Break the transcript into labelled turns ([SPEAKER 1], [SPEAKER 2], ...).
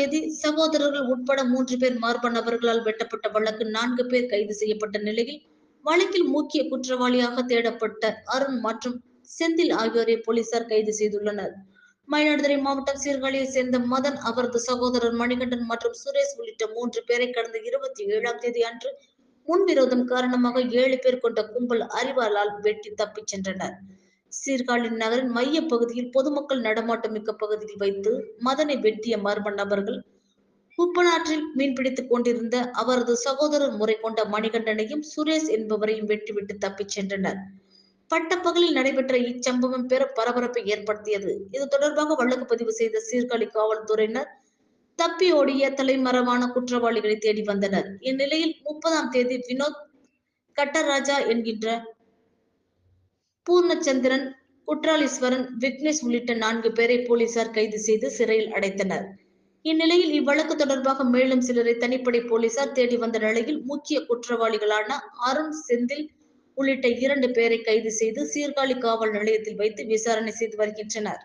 [SPEAKER 1] தேதி சகோதரர்கள் உட்பட 3 பேர் மர்ம நபர்களால் வெட்டப்பட்ட வழக்கு 4 பேர் கைது செய்யப்பட்ட நிலையில் வழக்கில் முக்கிய குற்றவாளியாக தேடப்பட்ட அருண் மற்றும் செந்தில் ஆகியோரை போலீசார் கைது செய்துள்ளனர். மயிலாடுதுறை மாவட்டம் சீர்காழியை சேர்ந்த மதன், அவரது சகோதரர் மணிகண்டன் மற்றும் சுரேஷ் உள்ளிட்ட 3 பேரை கடந்த 27ஆம் தேதி அன்று முன்விரோதம் காரணமாக 7 பேர் கொண்ட கும்பல் அரிவாளால் வெட்டி தப்பிச் சென்றனர். சீர்காழி நகரின் மைய பகுதியில் பொதுமக்கள் நடமாட்டம் மிக்க பகுதியில் வைத்து மதனை வெட்டிய மர்ம நபர்கள் குப்பனாற்றில் மீன்பிடித்துக் கொண்டிருந்த அவரது சகோதரர் முறை கொண்ட மணிகண்டனையும் சுரேஷ் என்பவரையும் வெட்டிவிட்டு தப்பிச் சென்றனர். பட்டப்பகலில் நடைபெற்ற இச்சம்பவம் பெரும் பரபரப்பை ஏற்படுத்தியது. இது தொடர்பாக வழக்கு பதிவு செய்த சீர்காழி காவல்துறையினர் தப்பி ஓடிய தலைமறைவான குற்றவாளிகளை தேடி வந்தனர். இந்நிலையில் 30ஆம் தேதி வினோத், கட்டராஜா என்கின்ற பூர்ணச்சந்திரன், குற்றாலீஸ்வரன், விக்னேஷ் உள்ளிட்ட 4 பேரை போலீசார் கைது செய்து சிறையில் அடைத்தனர். இந்நிலையில் இவ்வழக்கு தொடர்பாக மேலும் சிலரை தனிப்படை போலீசார் தேடி வந்த நிலையில் முக்கிய குற்றவாளிகளான அருண், செந்தில் உள்ளிட்ட 2 பேரை கைது செய்து சீர்காழி காவல் நிலையத்தில் வைத்து விசாரணை செய்து வருகின்றனர்.